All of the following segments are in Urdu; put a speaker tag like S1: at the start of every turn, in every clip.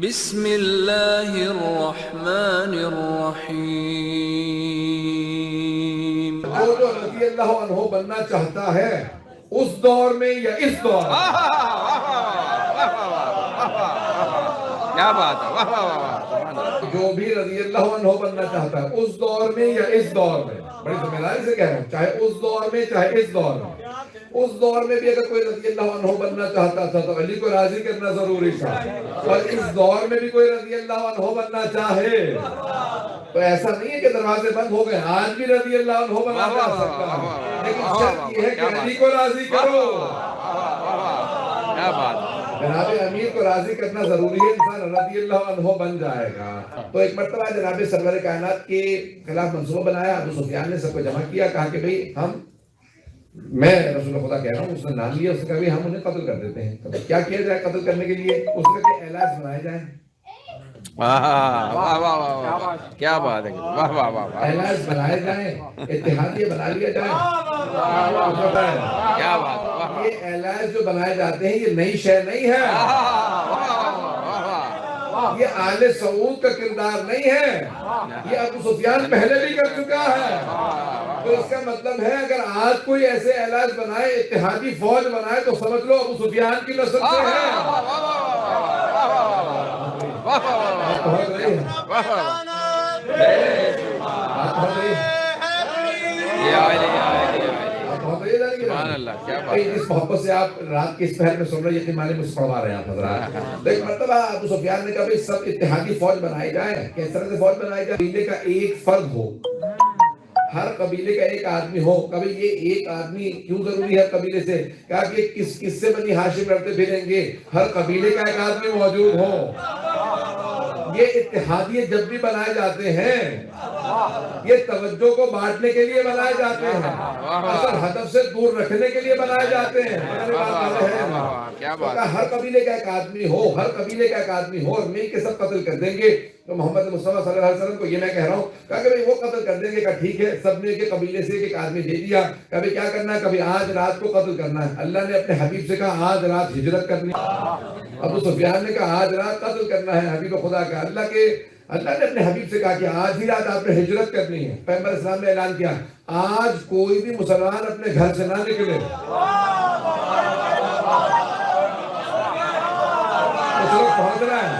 S1: بسم اللہ الرحمن الرحیم۔
S2: جو رضی اللہ عنہ بننا چاہتا ہے اس دور میں یا اس دور میں،
S3: کیا بات ہے،
S2: جو بھی رضی اللہ عنہ بننا چاہتا ہے اس دور میں یا اس دور میں، بڑی ذمہ داری سے کہہ رہا ہوں، چاہے اس دور میں چاہے اس دور میں، اس دور میں بھی اگر کوئی رضی اللہ عنہ بننا چاہتا تھا تو علی کو راضی کرنا ضروری تھا، اور اس دور میں بھی کوئی رضی اللہ عنہ بننا چاہے تو ایسا نہیں ہے کہ دروازے بند ہو گئے، آج بھی رضی اللہ عنہ بنا جا سکتا ہے، لیکن شرط یہ ہے کہ علی کو راضی کرو۔
S3: کیا بات،
S2: جناب امیر کو راضی کرنا ضروری ہے، انسان رضی اللہ عنہ بن جائے گا۔ تو ایک مرتبہ جناب سرور کائنات کے خلاف منصوبہ بنایا، ابو سفیان نے سب کو جمع کیا، کہا کہ بھئی میں رسول خدا کہہ رہا ہوں، اس نے نام لیا، اس نے کہا بھی ہم انہیں قتل کر دیتے ہیں، تو کیا کیا جائے قتل کرنے کے لیے؟ اس نے کہا کہ اعلاز بنائے جائیں،
S3: کیا بات ہے، واہ واہ واہ،
S2: اعلاز بنائے جائیں، اتحادیہ بنا لیا جائے۔
S3: کیا بات،
S2: یہ اعلاز جو بنائے جاتے ہیں یہ نئی شے نہیں ہے، یہ آل سعود کا کردار نہیں ہے، یہ ابو سفیان پہلے بھی کر چکا ہے۔ تو اس کا مطلب ہے اگر آج کوئی ایسے اعلاز بنائے، اتحادی فوج بنائے، تو سمجھ لو ابو سفیان کی نسل سے ہے۔ اس محبت سے آپ رات کے اس پہر میں سن رہے، یقین مانے مجھ سے پڑھوا رہے ہیں آپ حضرات۔ ایک مرتبہ ابو سفیان نے کہا سب اتحادی فوج بنائی جائے۔ کس طرح سے فوج بنائی جائے؟ قبیلے کا ایک فرد ہو، ہر قبیلے کا ایک آدمی ہو۔ کبھی یہ ایک آدمی کیوں ضروری ہے قبیلے سے؟ کہا کہ کس سے بنی ہاشم لڑتے پھریں گے، ہر قبیلے کا ایک آدمی موجود ہو۔ یہ اتحادیے جب بھی بنائے جاتے ہیں یہ توجہ کو بانٹنے کے لیے بنائے جاتے ہیں، اصل ہدف سے دور رکھنے کے لیے بنائے جاتے ہیں۔ ہر قبیلے کا ایک آدمی ہو، ہر قبیلے کا ایک آدمی ہو، اور مل کے سب قتل کر دیں گے۔ تو محمد مصطفیٰ صلی اللہ علیہ وسلم کو یہ میں کہہ رہا ہوں، کہا کہ وہ قتل کر دیں گے، کہا ٹھیک ہے، سب نے ایک قبیلے سے ایک آدمی دے دیا۔ کبھی کیا کرنا ہے؟ کبھی آج رات کو قتل کرنا ہے۔ اللہ نے اپنے حبیب سے کہا آج رات ہجرت کرنی ہے۔ ابو سفیان نے کہا آج رات قتل کرنا ہے حبیب خدا کا۔ اللہ نے اپنے حبیب سے کہا کہ آج ہی رات آپ نے ہجرت کرنی ہے۔ پیغمبر اسلام نے اعلان کیا آج کوئی بھی مسلمان اپنے گھر سے نہ نکلے۔ کچھ لوگ پہنچ رہا ہے،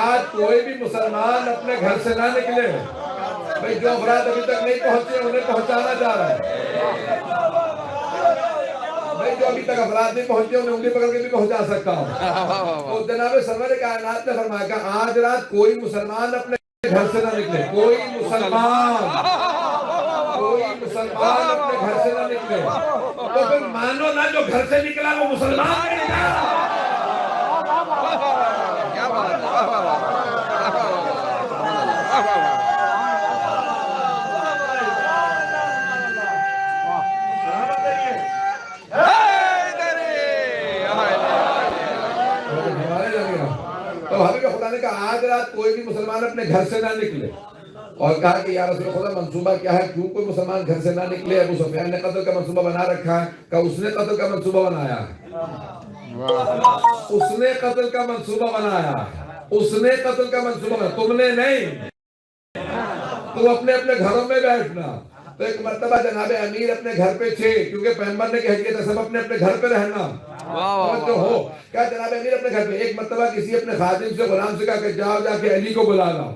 S2: آج کوئی بھی مسلمان اپنے گھر سے نہ نکلے۔ بھئی جو افراد ابھی تک نہیں پہنچے انہیں پہنچانا جا رہا ہے۔ بھئی جو ابھی تک افراد نہیں پہنچے انہیں انگلی پکڑ کے بھی پہنچا سکتا ہوں۔ تو جناب سرور کائنات نے فرمایا کہ آج رات کوئی مسلمان اپنے گھر سے نہ نکلے، کوئی مسلمان اپنے گھر سے نہ نکلے۔ تو پھر مانو نہ جو گھر سے نکلا وہ مسلمان نہیں ہے۔
S3: کیا بات ہے،
S2: تو حبیب خدا نے کہا آج رات کوئی بھی مسلمان اپنے گھر سے نہ نکلے، اور کہا کہ یا رسول خدا منصوبہ کیا ہے، کیوں کوئی مسلمان گھر سے نہ نکلے؟ ابو سفیان نے قتل کا منصوبہ بنا رکھا ہے۔ کہا اس نے قتل کا منصوبہ بنایا ہے، اس نے قتل کا منصوبہ بنایا ہے، اس نے قتل کا منصوبہ بنایا، تم نے نہیں۔ تم اپنے اپنے گھروں میں بیٹھنا۔ تو ایک مرتبہ جناب امیر اپنے گھر پہ تھے، کیونکہ پیغمبر نے کہہ دیا تھا سب اپنے اپنے گھر پہ رہنا۔ جو ہو کیا جناب امیر اپنے گھر پہ، ایک مرتبہ کسی اپنے خادم سے غلام سے کہا کہ جاؤ جا کے علی کو بلا لاؤ۔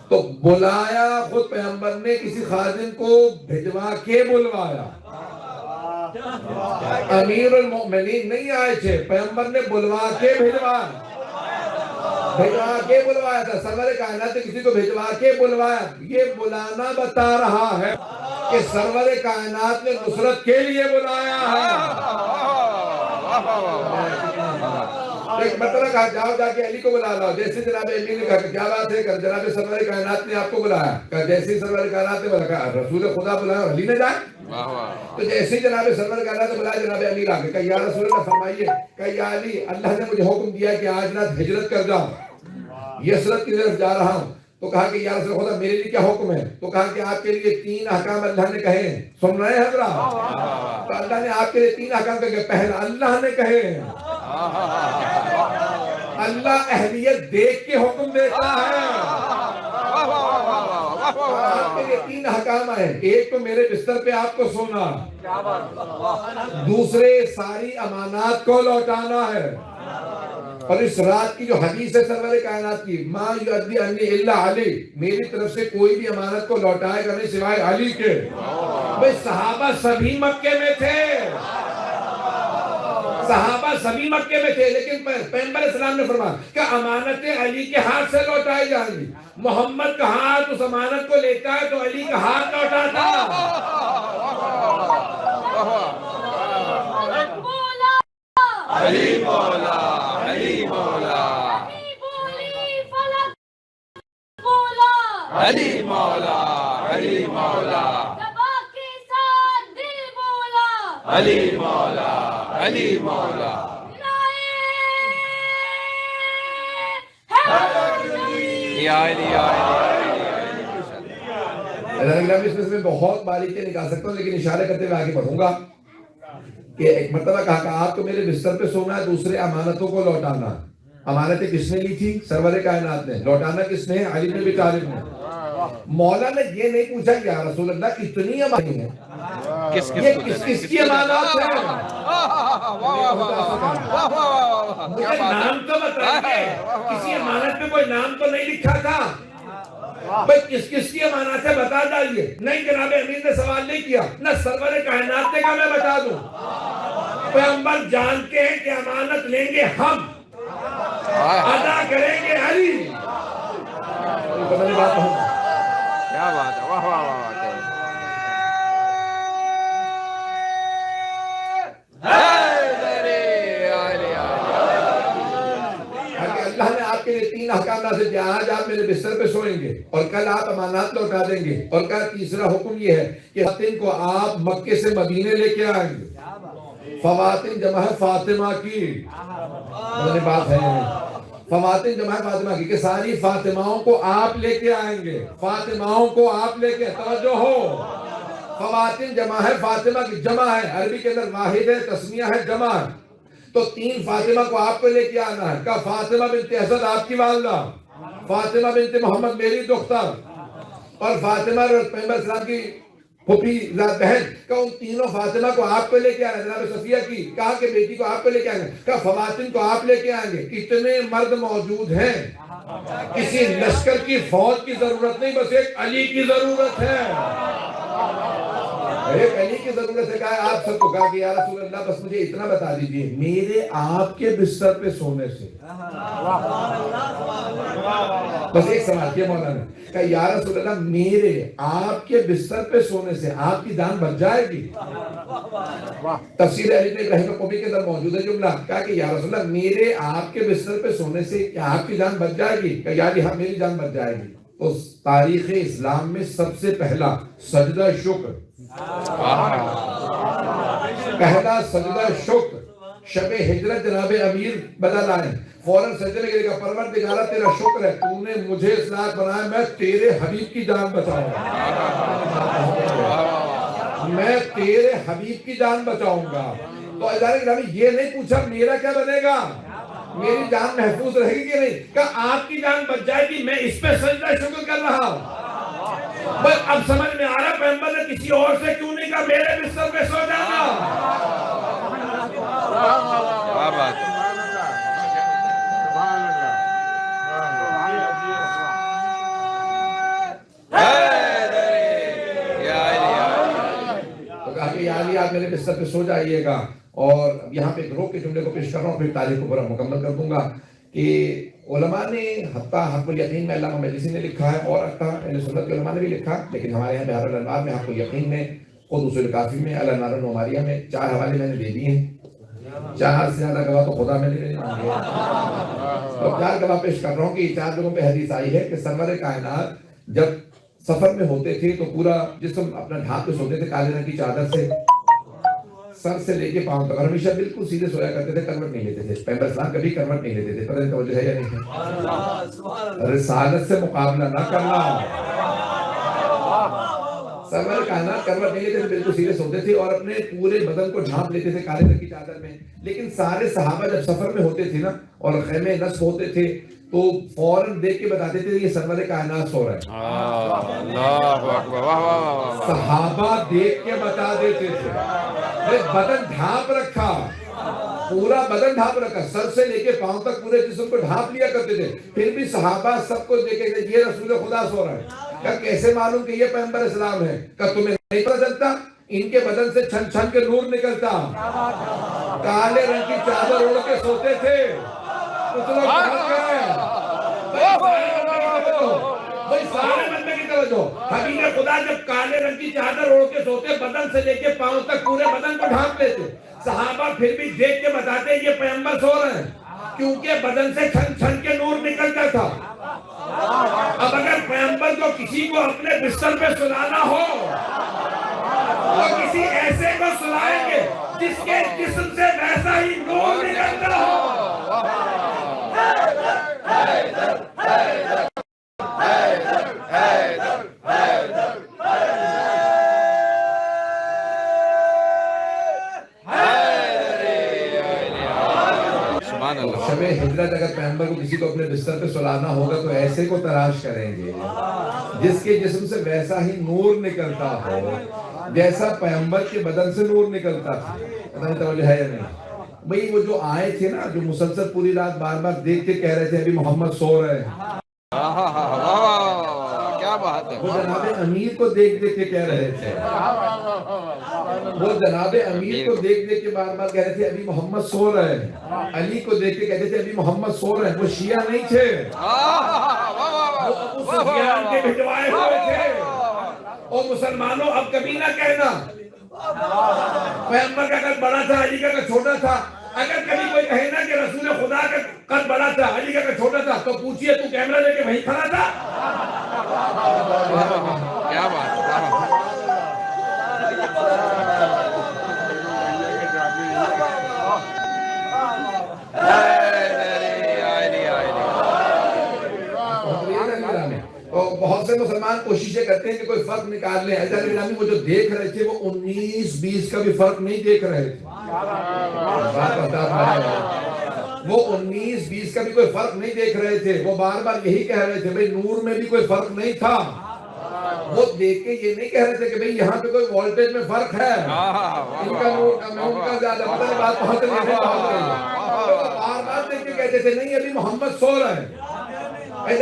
S2: تو بلایا، خود پیغمبر نے کسی خادم کو بھجوا کے بلوایا۔ امیر المؤمنین نہیں آئے تھے، پیغمبر نے بلوا کے بھجوایا تھا۔ سرور کائنات نے کسی کو بھجوا کے بلوایا۔ یہ بلانا بتا رہا ہے کہ سرور کائنات نے نصرت کے لیے بلایا ہے۔ ایک مرتبہ کہا جاؤ جا کے علی کو بلا لاؤ۔ جیسے جناب علی نے کہا کہ کیا بات ہے، کہ جناب سرور کائنات نے آپ کو بلایا۔ کہا جیسے سرور کائنات نے بلایا، رسول خدا بلایا اور علی نے جائے۔ تو جیسے ہی جناب سرور کائنات نے بلایا، جناب علی آ گئے۔ کہا یا رسول اللہ فرمائیے۔ کہا یا علی اللہ نے مجھے حکم دیا کہ آج رات ہجرت کر جاؤ، یسرت کی طرف جا رہا ہوں۔ تو کہا کہ یا رسول خدا میرے لیے کیا حکم ہے؟ تو کہا کہ آپ کے لیے 3 احکام اللہ نے کہے ہیں. سن رہے ہیں حضرات؟ تو اللہ نے آپ کے لیے 3 احکام کہے. پہلا اللہ نے کہے ہیں. اللہ اہلیت دیکھ کے حکم دیتا ہے. آپ کے لیے 3 احکام ہیں. ایک تو میرے بستر پہ آپ کو سونا. دوسرے ساری امانات کو لوٹانا ہے. اور اس رات کی جو حدیث ہے سرور کائنات کی، ما یؤدی عنی الا علی، میری طرف سے کوئی بھی امانت کو لوٹائے گا نہیں سوائے علی کے. بھئی صحابہ سبھی مکے میں تھے، صحابہ سبھی مکے میں تھے، لیکن پیغمبر اسلام نے فرمایا کہ امانتیں علی کے ہاتھ سے لوٹائی جائیں گی. محمد کا ہاتھ اس امانت کو لیتا ہے تو علی کا ہاتھ لوٹاتا.
S3: علی مولا، علی مولا، علی مولا، علی مولا، علی مولا، علی مولا. یا علی، یا علی.
S2: اس میں بہت باریکیاں نکال سکتا ہوں لیکن اشارے کرتے ہوئے آگے بڑھوں گا کہ ایک مرتبہ کہا کہ آپ کو میرے بستر پہ سونا ہے، دوسرے امانتوں کو لوٹانا. امانتیں کس نے لی تھی؟ سرور کائنات نے. لوٹانا کس نے؟ علی بن ابی طالب نے. مولا نے یہ نہیں پوچھا کہ یا رسول اللہ اتنی امانتیں ہیں، یہ کس کی امانات ہیں؟ مجھے نام تو بتائیے. کسی امانت میں کوئی نام تو نہیں لکھا تھا. بھئی کس کی امانت ہے بتا جائیے. نہیں جناب امیر نے سوال نہیں کیا، نہ سرور کائنات نے کہا میں بتا دوں. پیغمبر جانتے ہیں کہ امانت لیں گے ہم، ادا کریں گے علی.
S3: کیا بات ہے، واہ واہ واہ.
S2: اللہ نے آپ کے لیے 3 احکام نازل کیا. آج آپ میرے بستر پہ سوئیں گے اور کل آپ امانات لوٹا دیں گے. اور کل تیسرا حکم یہ ہے کہ خواتین کو آپ مکے سے مدینے لے کے آئیں گے. خواتین جمع ہے فاطمہ کی. مجھے بات ہے خواتین جمع ہے فاطمہ کی کہ ساری فاطماؤں کو آپ لے کے آئیں گے. فاطماؤں کو آپ لے کے، توجہ ہو، خواتین جمع ہے فاطمہ کی. جمع ہے عربی کے اندر واحد ہے، تسمیہ ہے، جمع ہے. تو 3 فاطمہ کو آپ کو لے کے آنا ہے. کہا فاطمہ بنت اسد آپ کی والدہ، فاطمہ بنت محمد میری دختر، اور فاطمہ پیغمبر اسلام کی پھوپھی بہن. کہا ان تینوں فاطمہ کو آپ کو لے کے آنا ہے. جناب صفیہ کی کہا کہ بیٹی کو آپ کو لے کے آئیں گے. کہا خواتین کو آپ لے کے آئیں گے. اتنے مرد موجود ہیں، کسی لشکر کی فوج کی ضرورت نہیں، بس ایک علی کی ضرورت ہے. ایک علی کی ضرورت ہے. کہا آپ سب کو کہا کہ یا رسول اللہ بس مجھے اتنا بتا دیجئے، میرے آپ کے بستر پہ سونے سے. بس ایک سوال کیا مولانا نے. کہا یا رسول اللہ میرے آپ کے بستر پہ سونے سے آپ کی جان بچ جائے گی. تفسیر علی ابراہیم قمی کے اندر موجود ہے جملہ. کہا کہ یا رسول اللہ میرے آپ کے بستر پہ سونے سے کیا آپ کی جان بچ جائے گی؟ کہا یا جی ہاں میری جان بچ جائے گی. اس تاریخ اسلام میں سب سے پہلا سجدہ شکر، پہلا سجدہ شکر شب ہجرت جناب امیر بدل آئے. فوراً سجدے کے لئے پروردگارہ تیرا شکر ہے تو نے مجھے اس لائق بنایا، میں تیرے حبیب کی جان بچاؤں گا. میں تیرے حبیب کی جان بچاؤں گا. تو ادارے گرامی یہ نہیں پوچھا میرا کیا بنے گا، میری جان محفوظ رہے گی کہ نہیں. کہا آپ کی جان بچ جائے گی، میں اس پہ سجدہ شکر کر رہا ہوں. بس اب سمجھ میں آ رہا پیغمبر نے کسی اور سے کیوں نہیں کہا میرے بستر پہ سو جانا.
S3: کیا بات ہے.
S2: تو کہا کہ یا علی آپ میرے بستر پہ سو جائیے گا. اور یہاں پہ گروہ کے جملے کو پیش کر رہا ہوں، پھر تاریخ کو پورا مکمل کر دوں گا. کہ علماء نے حتیٰ حق الیقین میں علامہ مجلسی نے لکھا ہے اور حتیٰ اہل سنت کے علماء نے بھی لکھا، لیکن ہمارے یہاں بہار الانوار میں حق الیقین میں، خود اصول کافی میں، الانوار النوماریہ میں 4 حوالے میں نے دے دیے ہیں. 4 سے زیادہ گواہ تو خدا میں نے مانگے. اور 4 گواہ پیش کر رہا ہوں کہ 4 جگہوں پہ حدیث آئی ہے کہ سرور کائنات جب سفر میں ہوتے تھے تو پورا جسم اپنا ڈھانپ کے سوتے تھے کالے رنگ کی چادر سے. سر سے لے کے پاؤں تک ہمیشہ بالکل سیدھے سویا کرتے تھے, کروٹ نہیں لیتے تھے. پیغمبر اسلام کبھی کروٹ نہیں لیتے تھے. پتہ نہیں توجہ ہے یا نہیں؟ رسالت سے مقابلہ نہ کرنا. سرور کائنات کروٹ نہیں لیتے تھے, بالکل سیدھے سوتے تھے اور اپنے پورے بدن کو ڈھانپ لیتے تھے کالے رنگ کی چادر میں. لیکن سارے صحابہ جب سفر میں ہوتے تھے نا اور خیمے نصب ہوتے تھے تو فوراً دیکھ کے بتاتے تھے یہ سرور کائنات سو رہا ہے.
S3: اللہ اکبر, واہ واہ واہ.
S2: صحابہ دیکھ کے بتا دیتے تھے. بدن ڈھانپ رکھا, پورا بدن ڈھانپ رکھا, سر سے لے کے پاؤں تک پورے جسم کو ڈھانپ لیا کرتے تھے. پھر بھی صحابہ سب کو دیکھے تھے یہ رسول خدا سو رہا ہے. کہ کیسے معلوم کہ یہ پیغمبر اسلام ہے؟ کہ تمہیں نہیں پتہ چلتا ان کے بدن سے چھن چھن کے نور نکلتا. کالے رنگ کی چادر اوڑھ کے سوتے تھے. کچھ لوگ بھاگ گئے. بھائی سارے بندے کی توجہ. حبیب خدا جب کالے رنگ کی چادر اوڑھ کے سوتے, بدن سے لے کے پاؤں تک پورے بدن کو ڈھانپ لیتے. صحابہ پھر بھی دیکھ کے بتاتے یہ پیغمبر سو رہے ہیں, کیونکہ بدن سے چھن چھن کے نور نکلتا تھا. اب اگر پیغمبر کو کسی کو اپنے بستر پہ سلانا ہو تو کسی ایسے کو سلائیں گے جس کے جسم سے ویسا ہی نور نکلتا ہو. شب ہجرت اگر پیغمبر کو کسی کو اپنے بستر پہ سلانا ہوگا تو ایسے کو تلاش کریں گے جس کے جسم سے ویسا ہی نور نکلتا ہو جیسا پیغمبر کے بدن سے نور نکلتا تھا. پتہ نہیں توجہ ہے یا نہیں؟ بھئی وہ جو آئے تھے نا, جو مسلسل پوری رات بار بار دیکھ کے کہہ رہے تھے ابھی محمد سو رہے ہیں,
S3: کیا بات ہے.
S2: وہ جناب امیر کو دیکھ دیکھ کے کہہ رہے تھے. وہ جناب امیر کو دیکھ دیکھ کے بار بار کہہ رہے تھے ابھی محمد سو رہے ہیں. علی کو دیکھ کے کہتے تھے ابھی محمد سو رہے ہیں. وہ شیعہ نہیں تھے, وہ ابو سفیان کے بھجوائے ہوئے تھے. اور مسلمانوں اب کبھی نہ کہنا پیغمبر کا قد بڑا تھا, علی کا قد چھوٹا تھا. اگر کبھی کوئی کہے نا کہ رسول خدا کا قد بڑا تھا, علی کا قد چھوٹا تھا, تو پوچھئے تو کیمرہ لے کے وہیں کھڑا تھا؟
S3: کیا بات ہے.
S2: بہت سے مسلمان کوششیں کرتے ہیں کہ کوئی فرق نکال لیں. حضرت غلامی وہ جو دیکھ رہے تھے وہ 19-20 کا بھی فرق نہیں دیکھ رہے تھے. وہ 19-20 کا بھی کوئی فرق نہیں دیکھ رہے تھے. وہ بار بار یہی کہہ رہے تھے بھئی نور میں بھی کوئی فرق نہیں تھا. وہ دیکھ کے یہ نہیں کہہ رہے تھے کہ بھئی یہاں پہ کوئی وولٹیج میں فرق ہے, ان کا نور کم ہے, ان کا زیادہ. پتہ نہیں بات پہنچ رہی ہے. بار بار دیکھ کے کہتے تھے نہیں ابھی محمد سو رہے ہیں. ایک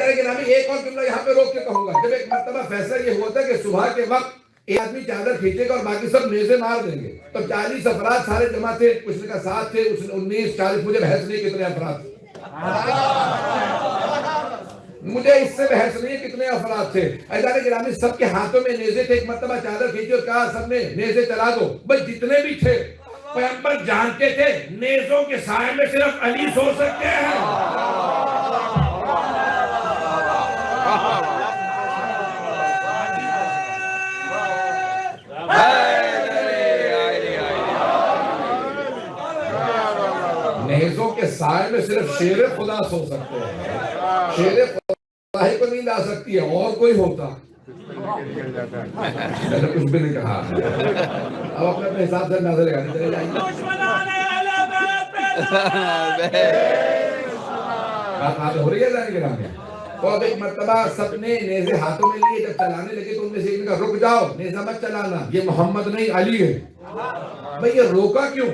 S2: اور جملہ یہاں پہ روک کے کہوں گا. جب ایک مرتبہ فیصلہ یہ ہوا تھا کہ صبح کے وقت ایک آدمی چادر کھینچے گا اور باقی سب نیزے مار دیں گے, تو 40 افراد سارے جمع تھے. کچھ نے کہا 7 تھے, 19-40, مجھے بحث نہیں کتنے افراد تھے. مجھے اس سے بحث نہیں کتنے افراد تھے. عزیزان گرامی سب کے ہاتھوں میں نیزے تھے. ایک مرتبہ چادر کھینچی اور کہا سب نے نیزے چلا دو. بس جتنے بھی تھے پیغمبر جانتے تھے نیزوں کے سائے میں صرف علی سو سکتے ہیں. نیزوں کے سائے میں صرف شیر خدا سو سکتے ہیں. شیر خدا ہی کو نہیں لا سکتی ہے, اور کوئی ہوتا. میں نے کچھ بھی نہیں کہا. اب اپنے حساب سے نظر لگانے چلے جائیں گے. بات ہو رہی ہے جانے کے نام میں. تو اب ایک مرتبہ سب نے نیزے ہاتھوں میں لیے. جب چلانے لگے تو ان میں سے ایک نے کہا رک جاؤ, نیزہ مت چلانا, یہ محمد نہیں علی ہے. بھئی یہ روکا کیوں؟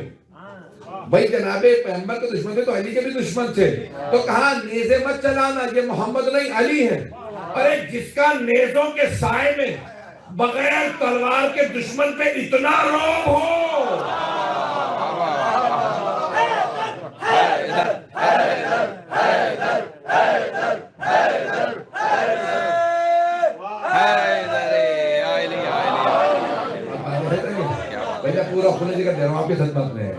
S2: بھئی جناب پیغمبر کے دشمن تھے تو علی کے بھی دشمن تھے. تو کہا نیزے مت چلانا, یہ محمد نہیں علی ہے. ارے جس کا نیزوں کے سائے میں بغیر تلوار کے دشمن پہ اتنا رعب ہو, پورا کھلنے جگہ درواں کی خدمت میں ہے.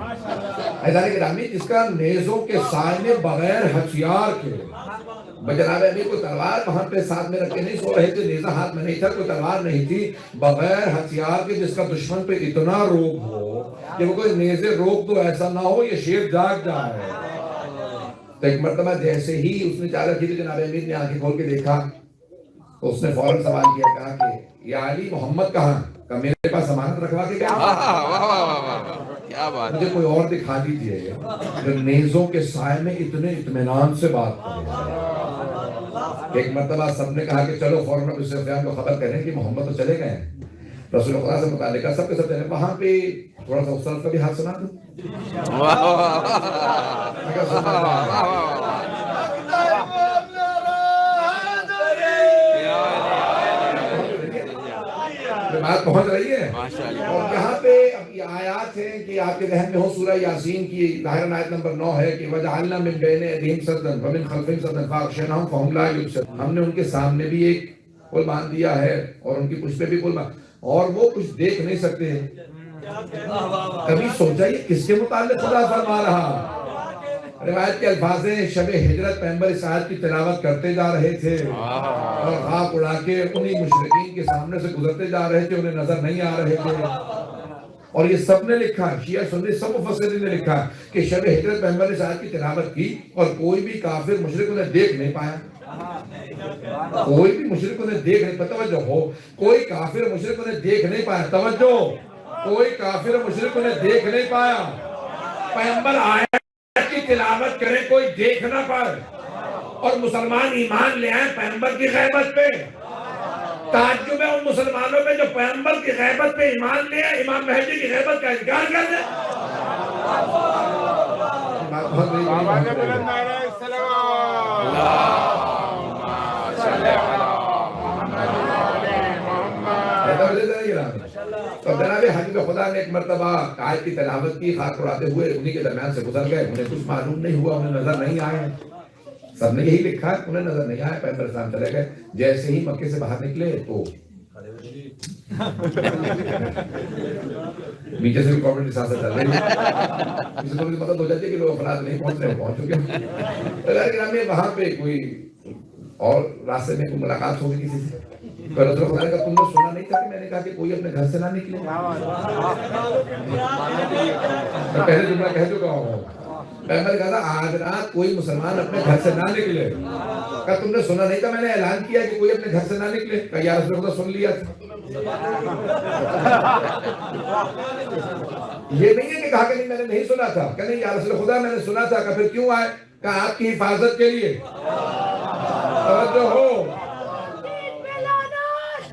S2: عزیزان گرامی جس کا نیزوں کے سائے میں بغیر ہتھیار کے جناب امیر کوئی تلوار وہاں پہ ساتھ میں رکھ کے نہیں سو رہے تھے، نیزہ ہاتھ میں نہیں تھا، کوئی تلوار نہیں تھی، بغیر ہتھیار کے جس کا دشمن پہ اتنا روب ہو کہ وہ کوئی نیزے روک تو ایسا نہ ہو یہ شیر جاگ جائے۔ تو ایک مرتبہ جیسے ہی اس نے چادر کھینچی، جناب امیر نے آنکھیں کھول کے دیکھا تو اس نے فوراً سوال کیا، کہا کہ یا علی محمد کہاں؟ کہ میرے پاس امانت رکھوا کے گیا،
S3: کیا بات
S2: مجھے کوئی اور دکھا دیجئے جو نیزوں کے سائے میں اتنے اطمینان سے بات کرے۔ ایک مرتبہ سب نے کہا کہ چلو فوراً ابو سفیان کو خبر کریں کہ محمد تو چلے گئے ہیں۔ رسول اللہ سے متعلقہ سب کے سب چلے، وہاں پہ تھوڑا سا استاد کا بھی ہاتھ سنا دوں۔ بات پہنچ رہی ہے، اور یہاں پہ اب یہ آیات ہیں کہ آپ کے ذہن میں ہو، سورہ یاسین کی ظاہراً آیت نمبر 9 ہے کہ وَجَعَلْنَا مِن بَيْنِ أَيْدِيهِمْ سَدًّا وَمِن خَلْفِهِمْ سَدًّا فَأَغْشَيْنَاهُمْ فَهُمْ لَا يُبْصِرُونَ۔ ہم نے ان کے سامنے بھی ایک پل باندھ دیا ہے اور ان کی پشت پہ بھی پل باندھ، اور وہ کچھ دیکھ نہیں سکتے ہیں۔ کبھی سوچا یہ کس کے متعلق خدا فرما رہا؟ روایت کے الفاظ ہیں، شب ہجرت پیغمبر اس آیت کی تلاوت کرتے جا رہے تھے اور خاک اڑا کے انہی مشرکین کے سامنے سے گزرتے جا رہے تھے، انہیں نظر نہیں آ رہے تھے۔ اور یہ سب نے لکھا ہے، شیعہ سنی سب مفسرین نے لکھا ہے کہ شب ہجرت پیغمبر اس آیت کی تلاوت کی اور کوئی بھی کافر مشرک انہیں دیکھ نہیں پایا، کوئی بھی مشرک انہیں دیکھ نہیں پایا۔ توجہ ہو، کوئی کافر مشرک انہیں دیکھ نہیں پایا، توجہ، کوئی کافر مشرک انہیں دیکھ نہیں پایا۔ پیغمبر آیا کی تلاوت کریں کوئی دیکھ نہ پائے، اور مسلمان ایمان لے آئے پیغمبر کی غیبت پہ۔ تعجب ہے ان مسلمانوں پہ جو پیغمبر کی غیبت پہ ایمان لے آئے، امام مہدی کی غیبت کا انکار کر دیں۔ تو جناب حبیب خدا نے ایک مرتبہ آیت کی تلاوت کی، خاک اڑاتے ہوئے انہی کے درمیان سے گزر گئے، انہیں کچھ معلوم نہیں ہوا، انہیں نظر نہیں آئے۔ سب نے یہی لکھا ہے، انہیں نظر نہیں آئے، پیغمبر اسلام چلے گئے۔ جیسے ہی مکے سے باہر نکلے تو نیچے سے بھی کامنٹ ساتھ چل رہی ہے، کسی کو بھی مدد ہو جاتی ہے کہ لوگ افراد نہیں پہنچ رہے، پہنچ چکے ہیں۔ لیکن وہاں پہ کوئی اور راستے میں کوئی ملاقات ہوگی کسی سے، تو رسول خدا نے کہا تم نے سنا نہیں تھا کہ میں نے کہا کہ کوئی اپنے گھر سے نہ نکلے؟ میں پہلے جملہ کہہ چکا ہوں، پیغمبر کہا تھا آج رات کوئی مسلمان اپنے گھر سے نہ نکلے۔ کہا تم نے سنا نہیں تھا میں نے اعلان کیا کہ کوئی اپنے گھر سے نہ نکلے؟ کہا یا رسول خدا سن لیا تھا۔ یہ نہیں ہے کہ کہا کہ نہیں میں نے نہیں سنا تھا، کہ نہیں یا رسول خدا میں نے سنا تھا۔ کہ پھر کیوں آئے؟ کہا آپ کی حفاظت کے لیے۔ توجہ ہو،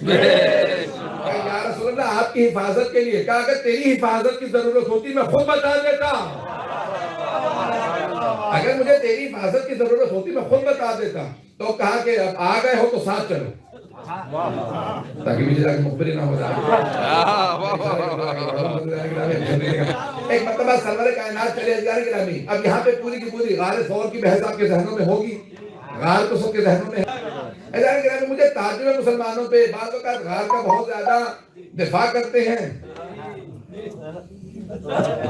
S2: یا رسول اللہ آپ کی حفاظت کے لیے۔ کہا اگر تیری حفاظت کی ضرورت ہوتی میں خود بتا دیتا، اگر مجھے تیری حفاظت کی ضرورت ہوتی میں خود بتا دیتا۔ تو کہا کہ اب آ گئے ہو تو ساتھ چلو، تاکہ مجھے جا کے مخبری نہ ہو جائے۔ ایک مرتبہ سرور کائنات چلے ازیار گرامی، اب یہاں پہ پوری کی پوری غار ثور کی بحث آپ کے ذہنوں میں ہوگی، غار تو سب کے ذہنوں میں ہے۔ ازیار گرامی مجھے تعجب ہے مسلمانوں پہ، بعض اوقات غار کا بہت زیادہ دفاع کرتے ہیں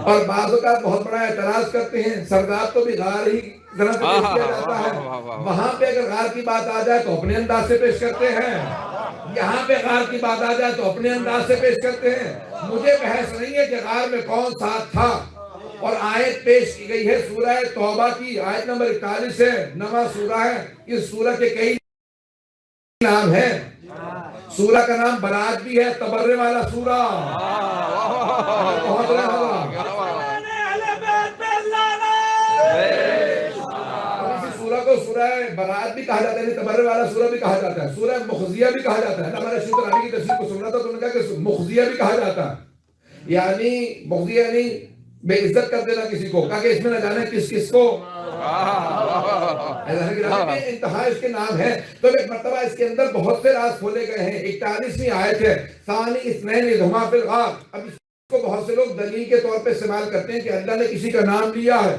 S2: اور بعض اوقات بہت بڑا اعتراض کرتے ہیں۔ سردار تو بھی غار ہی ذرا سے پیش کیا جاتا ہے، وہاں پہ اگر غار کی بات آ جائے تو اپنے انداز سے پیش کرتے ہیں، یہاں پہ غار کی بات آ جائے تو اپنے انداز سے پیش کرتے ہیں۔ مجھے بحث نہیں ہے کہ غار میں کون ساتھ تھا، اور آیت پیش کی گئی ہے سورہ توبہ کی، آیت نمبر 41 ہے، نواں سورہ ہے۔ اس سورہ کے کئی نام ہیں، سورہ کا نام برات بھی ہے، تبرے والا سورہ۔ بہت رہا سورہ کو سورہ برات بھی کہا جاتا ہے، تبرے والا سورہ بھی کہا جاتا ہے، سورہ مخزیہ بھی کہا جاتا ہے۔ ہمارے شیخ العربی کی تفسیر کو سن رہا تھا تو انہوں نے کہا کہ مخزیہ بھی کہا جاتا ہے، یعنی مخزیہ یعنی بے عزت کر دینا کسی کو، کہا کہ اس میں نہ جانے کس کس کو انتہا اس کے نام ہے۔ تو ایک مرتبہ اس کے اندر بہت سے راز کھولے گئے ہیں۔ 41ویں آیت ہے، ثانی اثنین اذ ہما فی الغار۔ اب اس کو بہت سے لوگ دلیل کے طور پہ استعمال کرتے ہیں کہ اللہ نے کسی کا نام لیا ہے،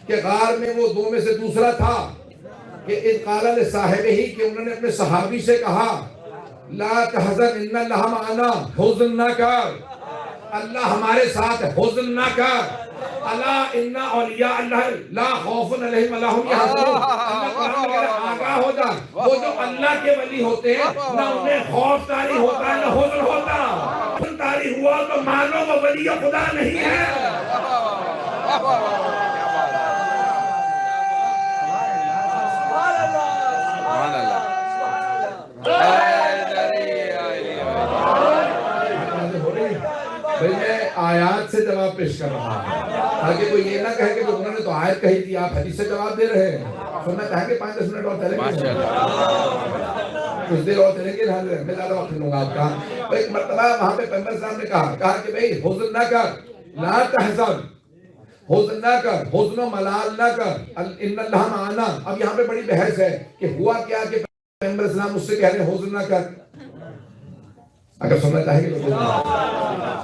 S2: کہ غار میں وہ دو میں سے دوسرا تھا، کہ اذ قال لصاحبہ، کہ انہوں نے اپنے صحابی سے کہا لا تحزن ان اللہ معنا، حزن نہ کر، اللہ ہمارے ساتھ ہے، حزن نہ کر. الا ان اولیاء اللہ لا خوف علیہم ولا هم يحزنون. اللہ قرآن میں کہہ رہا ہے آگاہ ہو جا، وہ جو اللہ کے ولی ہوتے ہیں نہ انہیں خوف طاری ہوتا ہے نہ حزن ہوتا. حزن طاری ہوا تو مانو وہ ولی خدا نہیں ہے. بھئی میں آیات سے جواب پیش کر رہا ہوں تاکہ کوئی یہ نہ کہے کہ انہوں نے تو آیت کہی تھی آپ حدیث سے جواب دے رہے ہیں. سننا چاہیں گے 5-10 منٹ اور چلیں گے، کچھ دیر اور چلیں گے، میں زیادہ وقت لوں گا آپ کا. ایک مرتبہ وہاں پہ پیغمبر صاحب نے کہا کہ بھئی حزن نہ کر، لا تحزن، حزن نہ کر، حزن و ملال نہ کر، ان اللہ معنا. اب یہاں پہ بڑی بحث ہے کہ ہوا کیا کہ پیغمبر اسلام مجھ سے کہہ رہے ہیں حزن نہ کر. اگر سننا چاہیں گے تو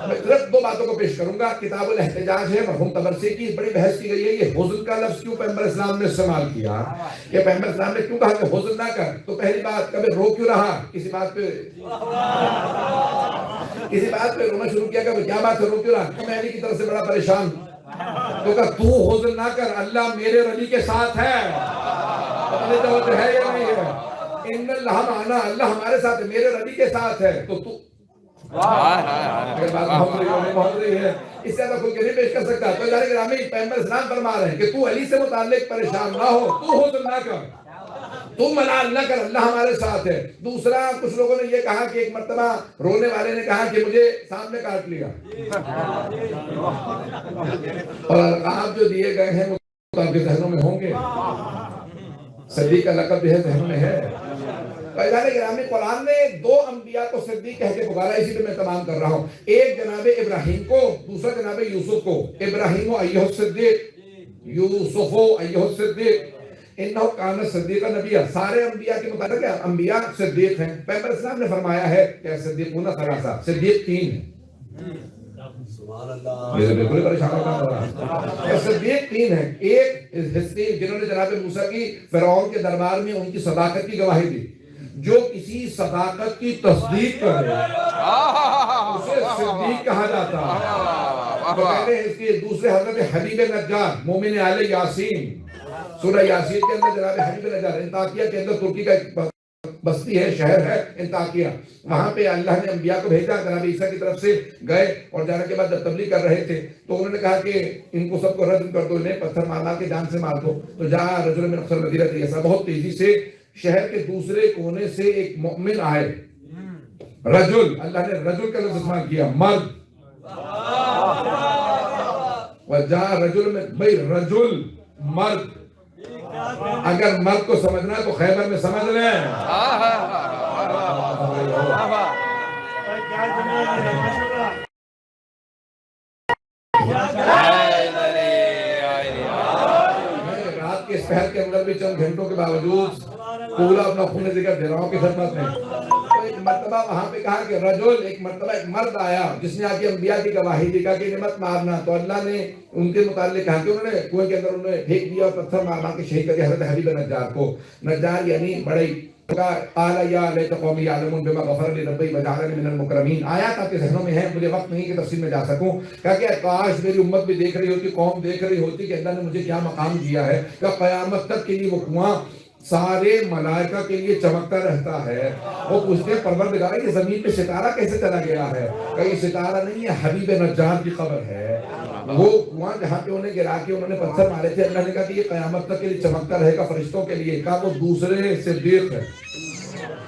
S2: میں صرف 2 باتوں کو پیش کروں گا. کتاب الاحتجاج ہے مرحوم طبرسی کی، بڑی بحث کی گئی ہے یہ حزن کا لفظ کیوں پیغمبر اسلام نے استعمال کیا، یہ پیغمبر اسلام نے کیوں کہا کہ حزن نہ کر. تو پہلی بات، کبھی رو کیوں رہا، کسی بات پہ رونا شروع کیا، کہ کیا بات ہے رو کیوں رہا، کہ میں علی کی طرف سے بڑا پریشان. تو کہا تو حزن نہ کر، اللہ میرے ولی کے ساتھ ہے. توجہ ہے یا نہیں ہے؟ ان اللہ معنا، اللہ ہمارے ساتھ ہے، میرے ربی کے ساتھ ہے. تو اگر بات بہت رہی ہے اس سے زیادہ کھل کے نہیں پیش کر سکتا. تو جانے گرامی پیغمبر اسلام فرما رہے ہیں کہ تو علی سے متعلق پریشان نہ ہو، تو حزن نہ کر، تو ملال نہ کر، اللہ ہمارے ساتھ ہے. دوسرا، کچھ لوگوں نے یہ کہا کہ ایک مرتبہ رونے والے نے کہا کہ مجھے سامنے کاٹ لیا، اور القاب جو دیے گئے ہیں وہ آپ کے ذہنوں میں ہوں گے. صدیق کا لقب جو ہے ذہن میں ہے. فیضان گرامی قرآن نے 2 انبیاء کو صدیق کہہ کے پکارا، اسی پہ میں تمام کر رہا ہوں. ایک جناب ابراہیم کو، دوسرا جناب یوسف کو. ابراہیم ایھا الصدیق، یوسف ایھا الصدیق، انہ کان صدیق نبی. سارے انبیاء کے مطابق انبیاء صدیق ہیں. پیغمبر اسلام نے فرمایا ہے کہ صدیقون ثلاثہ، صدیق 3 ہیں. یہ بالکل پریشان ہوتا ہے. صدیق 3 ہیں. ایک حزقیل جنہوں نے جناب موسیٰ کی فرعون کے دربار میں ان کی صداقت کی گواہی دی. جو کسی صداقت کی تصدیق کرے اسے صدیق کہا جاتا ہے. تو کہتے ہیں اس کے دوسرے حضرت حبیب نجار، مومن آل یاسین. سورہ یاسین کے اندر جناب حبیب نجار، انطاکیہ کے اندر ترکی کا ایک بستی ہے، شہر ہے انطاکیہ. وہاں پہ اللہ نے انبیاء کو بھیجا. جناب عیسیٰ کی طرف سے گئے اور جانے کے بعد جب تبلیغ کر رہے تھے تو انہوں نے کہا کہ ان کو سب کو رجم کر دو، انہیں پتھر مار کے جان سے مار دو. تو جہاں رجل من اقصى المدینہ ایسا بہت تیزی سے شہر کے دوسرے کونے سے ایک مؤمن آئے. رجل، اللہ نے رجل کا لفظ استعمال کیا، مرد. وجاء رجل میں بھئی رجل مرد. اگر مرد کو سمجھنا ہے تو خیبر میں سمجھ لیں. رات کے اس پہر کے اندر بھی چند گھنٹوں کے باوجود پورا اپنا خون ذکر دے رہا ہوں کی خدمت میں. تو ایک مرتبہ وہاں پہ کہا کہ رجل، ایک مرتبہ ایک مرد آیا جس نے آگے انبیاء کی گواہی دی، کہا کہ انہیں مت مارنا. تو اللہ نے ان کے متعلق کہا کہ انہوں نے کنویں کے اندر انہیں پھینک دیا اور پتھر مار مار کے شہید کر دیا حضرت حبیب نجار کو. نجار یعنی بڑے. قال یا لیت قومی یعلمون بما غفر لی ربی وجعلنی من المکرمین. آیات آپ کے ذہنوں میں ہیں، مجھے وقت نہیں کہ تفصیل میں جا سکوں. کہا کہ کاش میری امت بھی دیکھ رہی ہوتی، قوم دیکھ رہی ہوتی کہ اللہ نے مجھے کیا مقام دیا ہے. کہ قیامت تک کے لیے وہ کنواں سارے ملائکہ کے لیے چمکتا رہتا ہے. وہ پوچھتے ہیں پروردگار یہ زمین پہ ستارہ کیسے چلا گیا ہے؟ کہ یہ ستارہ نہیں ہے، حبیب نجار کی قبر ہے. وہ کنواں جہاں پہ انہیں گرا کے انہوں نے پتھر مارے تھے، اللہ نے کہا کہ یہ قیامت تک کے لیے چمکتا رہے گا فرشتوں کے لیے. کہا وہ دوسرے صدیق ہے.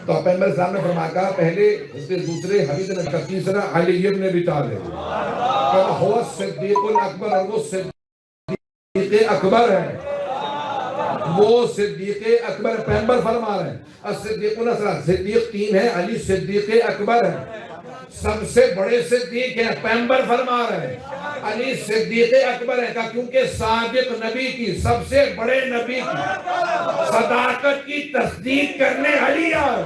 S2: تو پیغمبر اسلام نے فرمایا کہا پہلے اس کے دوسرے حبیب نجار، تیسرا علی ابن ابی طالب. کہا ہوا صدیق الاکبر، اور وہ صدیق اکبر ہے. وہ صدیق اکبر. پیغمبر فرما رہے ہیں الصدیقون ثلاثہ، صدیق 3 ہے، علی صدیق اکبر ہے، سب سے بڑے صدیق ہیں. پیغمبر فرما رہے ہیں علی صدیق اکبر ہے. کہا کیونکہ صادق نبی کی، سب سے بڑے نبی کی صداقت کی تصدیق کرنے علی آئے.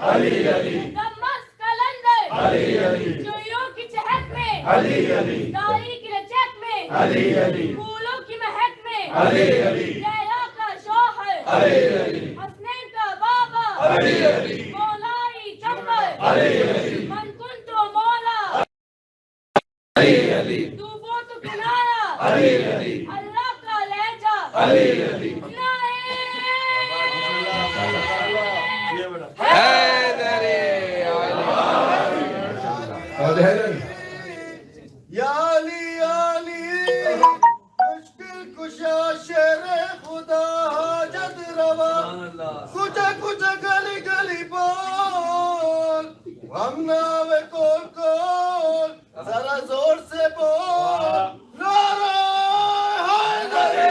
S2: علی علی جویوں کی چہک میں، داری کی لچک میں، پھولوں کی مہک میں،
S4: حسنین کا بابا مولائی چمبر من کنت مولا تو وہ تو کنارا اللہ کا لہجہ
S5: یا علی علی مشکل کشا شیر خدا حاجت روا کچھ کچھ گلی گلی بول ہم ناوے کول کول ذرا زور سے بول نعرہ حیدری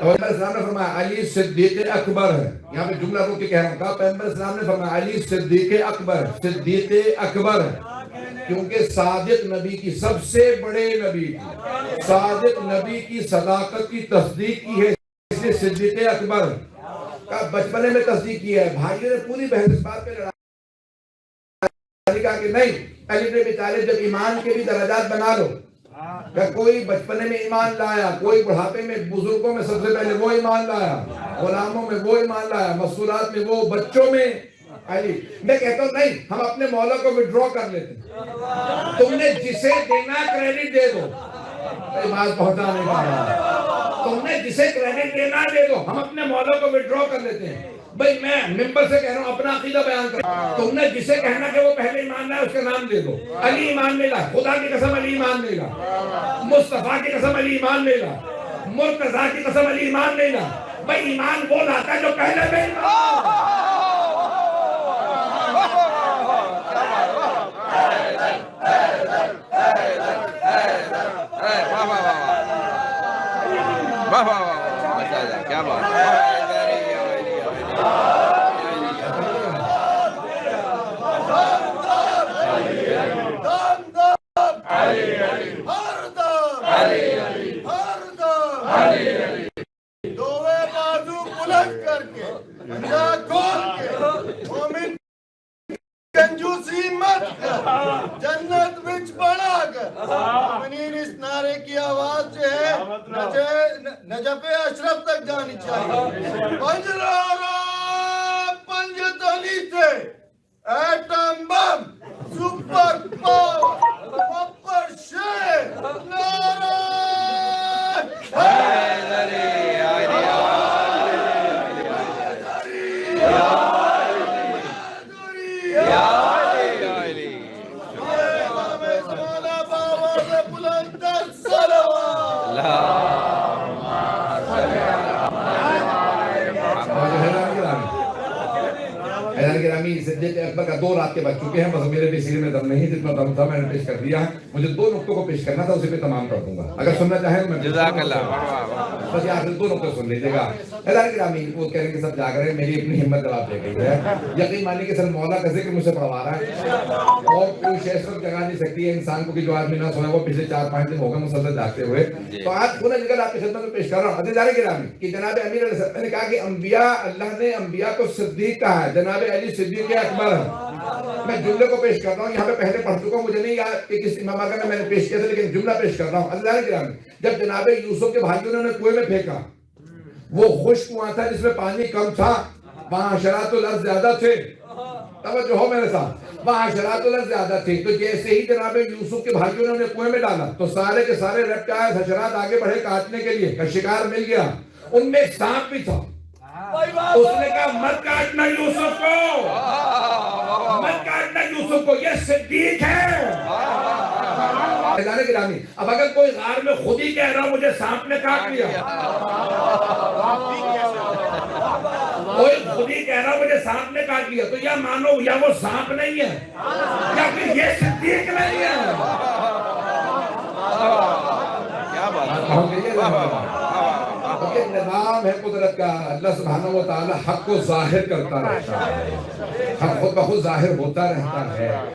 S2: پیغمبر اسلام نے فرمایا علی صدیق اکبر ہے. یہاں پہ جملہ روک کے کہہ رہا ہوں. کہا پیغمبر اسلام نے فرمایا علی صدیق اکبر ہے کیونکہ صادق نبی کی سب سے بڑے نبی کی صادق نبی کی صداقت کی تصدیق کی ہے اس نے صدیق اکبر کا بچپنے میں تصدیق کی ہے. بھائیوں نے پوری بحث اس بات پہ لڑائی کہا کہ نہیں علی بن ابی طالب جب ایمان کے بھی درجات بنا لو کہ کوئی بچپنے میں ایمان لایا کوئی بڑھاپے میں بزرگوں میں سب سے پہلے وہ ایمان لایا غلاموں میں وہ ایمان لایا مسئولات میں وہ بچوں میں علی. میں کہتا ہوں نہیں ہم اپنے مولا کو وڈرا کر لیتے ہیں. تم نے جسے دینا کریڈٹ دے دو. بات پہنچا نہیں پا رہا. تم نے جسے کریڈٹ دینا دے دو. ہم اپنے مولا کو وڈرا کر لیتے ہیں. بھئی میں ممبر سے کہہ رہا ہوں اپنا عقیدہ بیان کر. تم نے جسے کہنا کہ وہ پہلے ایمان لائے اس کا نام دے دو. علی ایمان لے لا. خدا کی قسم علی ایمان لے لا. مصطفیٰ کی قسم علی ایمان لے لا. مرتضیٰ کی قسم علی ایمان لے لا. بھئی ایمان وہ لاتا ہے جو پہلے میں
S3: واہ واہ واہ ماشاءاللہ کیا بات ہے.
S5: دوے بازو بلند کر کے جا کھول کے مومن کنجوسی مت کر جنت وچ بڑا کر. مومنین اس نعرے کی آواز جو ہے نجف اشرف تک جانی چاہیے. پنجرارا پنجت علی تھے ایٹم بم سپر پاور پپر شیر نعرہ حیدری
S2: صدیق اکبر کا 2 رات کے بچ چکے ہیں. بس میرے بھی سینے میں دم نہیں جتنا دم تھا میں نے پیش کر دیا. مجھے 2 نقطوں کو پیش کرنا تھا اسے پہ تمام کر دوں گا. اگر سننا چاہیں تو میں
S3: جزاک اللہ.
S2: بس یہاں سے 2 نقطے سن لیجیے گا. حیدر گرامی وہ کہہ رہے ہیں کہ سب جاگ رہے ہیں. میری اپنی ہمت جواب دے گئی ہے. یقین مانیے کہ سر مولا کا ذکر مجھ سے پڑھوا رہا ہے اور کوئی شیش پر جگہ نہیں سکتی ہے انسان کو کہ جو آدمی نہ سویا وہ پچھلے 4-5 دن ہوگا مسلسل جاگتے ہوئے. تو آج پورا جگہ آپ کی خدمت میں پیش کر رہا ہوں. حیدر گرامی کہ جناب امیر علیہ السلام نے کہا کہ انبیاء اللہ نے انبیاء کو صدیق کہا ہے. جناب علی صدیق اکبر ہے. میں جملے کو پیش کر رہا ہوں. یہاں پہ پہلے پڑھ چکا ہوں. مجھے نہیں یاد کہ کس امام آقا میں نے پیش کیا تھا لیکن جملہ پیش کر رہا ہوں. اللہ گرامی جب جناب یوسف کے بھائیوں نے انہیں کنویں میں پھینکا وہ خشک کنواں تھا جس میں پانی کم تھا. وہاں حشرات الارض زیادہ تھے. توجہ ہو میرے ساتھ. وہاں حشرات الارض زیادہ تھے. تو جیسے ہی جناب یوسف کے بھائیوں نے انہیں کنویں میں ڈالا تو سارے کے سارے ریپٹائلز حشرات آگے بڑھے کاٹنے کے لیے. کا شکار مل گیا. ان میں ایک سانپ بھی تھا. اس نے کہا مت کاٹنا یوسف کو. مت کاٹنا یوسف کو. یہ صدیق ہے. گرامی اب اگر کوئی غار میں خود ہی کہہ رہا مجھے سانپ نے کاٹ لیا. کوئی خود ہی کہہ رہا مجھے سانپ نے کاٹ لیا تو یا مانو یا وہ سانپ نہیں ہے یا پھر یہ صدیق نہیں ہے.
S3: کیا بات
S2: ہے. نظام ہے قدرت کا. اللہ سبحانہ و تعالی حق کو ظاہر کرتا رہتا ہے. حق خود بخود ظاہر ہوتا رہتا ہے.